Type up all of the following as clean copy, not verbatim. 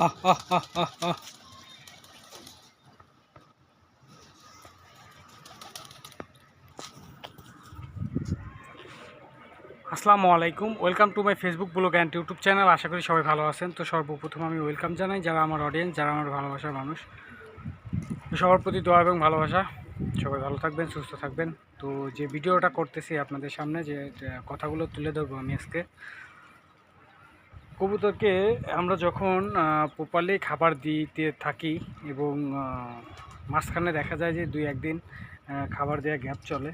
আহ আহ আহ আহ আহ। আসসালামু আলাইকুম, welcome to my Facebook blog and YouTube channel. আশা করি সবাই ভালো আছেন। তো সর্বপ্রথম আমি ওয়েলকাম জানাই যারা আমার অডিয়েন্স, যারা আমার ভালোবাসার মানুষ। তো সবার প্রতি দোয়া এবং ভালোবাসা। সবাই ভালো থাকবেন, সুস্থ থাকবেন। তো যে ভিডিওটা করতেছি আপনাদের সামনে, যে কথাগুলো তুলে ধরবো আমি আজকে, কবুতরকে আমরা যখন প্রপারলি খাবার দিতে থাকি এবং মাঝখানে দেখা যায় যে দুই একদিন খাবার দেওয়া গ্যাপ চলে,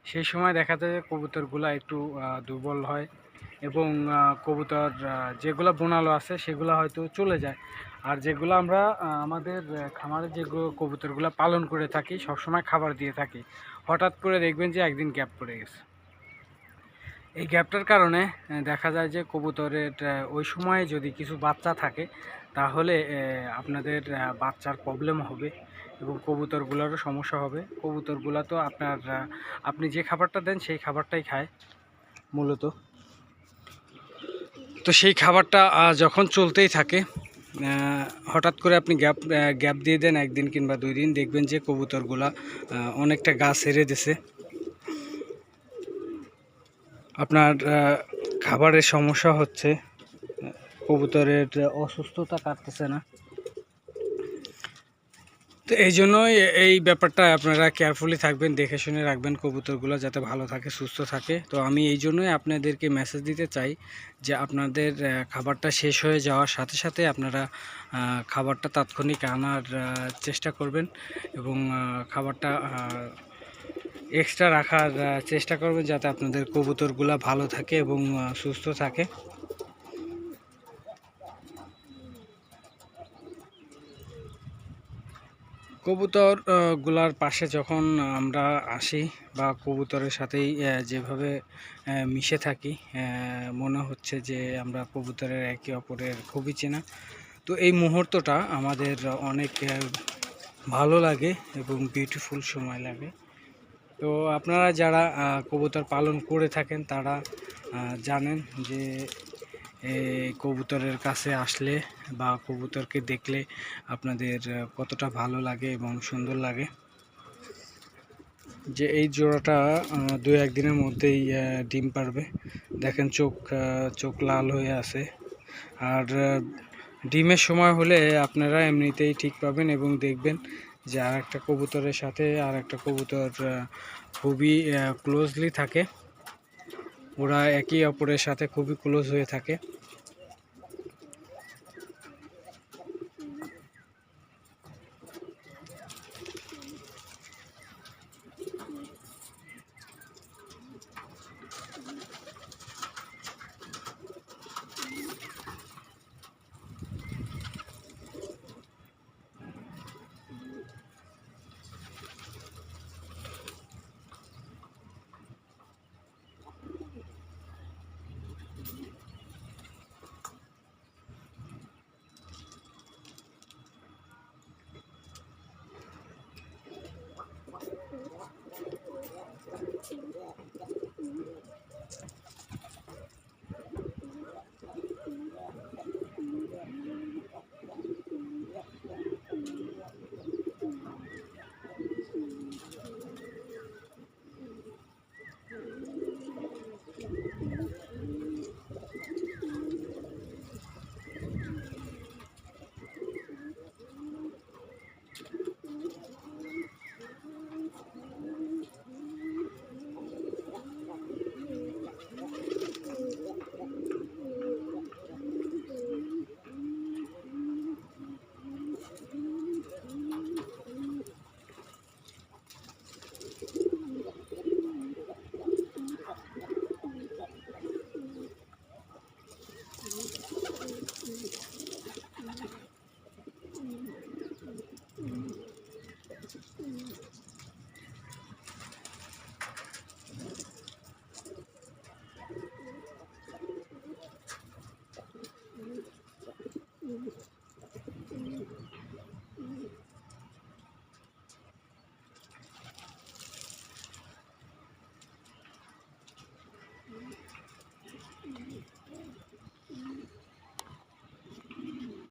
সেই সময় দেখা যায় যে কবুতরগুলো একটু দুর্বল হয় এবং কবুতর যেগুলো বোনালো আছে সেগুলো হয়তো চলে যায়। আর যেগুলো আমরা আমাদের খামারে যে কবুতরগুলো পালন করে থাকি, সবসময় খাবার দিয়ে থাকি, হঠাৎ করে দেখবেন যে একদিন গ্যাপ পড়ে গেছে। এই গ্যাপটার কারণে দেখা যায় যে কবুতরের ওই সময়ে যদি কিছু বাচ্চা থাকে তাহলে আপনাদের বাচ্চার প্রবলেম হবে এবং কবুতরগুলোরও সমস্যা হবে। কবুতরগুলো তো আপনি যে খাবারটা দেন সেই খাবারটাই খায় মূলত। তো সেই খাবারটা যখন চলতেই থাকে, হঠাৎ করে আপনি গ্যাপ দিয়ে দেন একদিন কিংবা 2 দিন, দেখবেন যে কবুতরগুলা অনেকটা গা ছেড়ে দিছে। আপনার খাবারের সমস্যা হচ্ছে, কবুতরের অসুস্থতা কাটতেছে না। তো এই জন্যই এই ব্যাপারটা আপনারা কেয়ারফুলি থাকবেন, দেখে শুনে রাখবেন কবুতরগুলো যাতে ভালো থাকে, সুস্থ থাকে। তো আমি এই জন্যই আপনাদেরকে মেসেজ দিতে চাই যে আপনাদের খাবারটা শেষ হয়ে যাওয়ার সাথে সাথে আপনারা খাবারটা তাৎক্ষণিক আনার চেষ্টা করবেন এবং খাবারটা এক্সট্রা রাখার চেষ্টা করবেন যাতে আপনাদের কবুতরগুলো ভালো থাকে এবং সুস্থ থাকে। কবুতর গুলার পাশে যখন আমরা আসি বা কবুতরের সাথেই যেভাবে মিশে থাকি, মনে হচ্ছে যে আমরা কবুতরের একে অপরের খুবই চেনা। তো এই মুহূর্তটা আমাদের অনেক ভালো লাগে এবং বিউটিফুল সময় লাগে। তো আপনারা যারা কবুতর পালন করে থাকেন তারা জানেন যে কবুতরের কাছে আসলে বা কবুতরকে দেখলে আপনাদের কতটা ভালো লাগে এবং সুন্দর লাগে। যে এই জোড়াটা 2-1 দিনের মধ্যেই ডিম পারবে। দেখেন চোখ লাল হয়ে আছে। আর ডিমের সময় হলে আপনারা এমনিতেই ঠিক পাবেন এবং দেখবেন যে আর একটা কবুতরের সাথে আর একটা কবুতর খুবই ক্লোজলি থাকে। ওরা একে অপরের সাথে খুবই ক্লোজ হয়ে থাকে।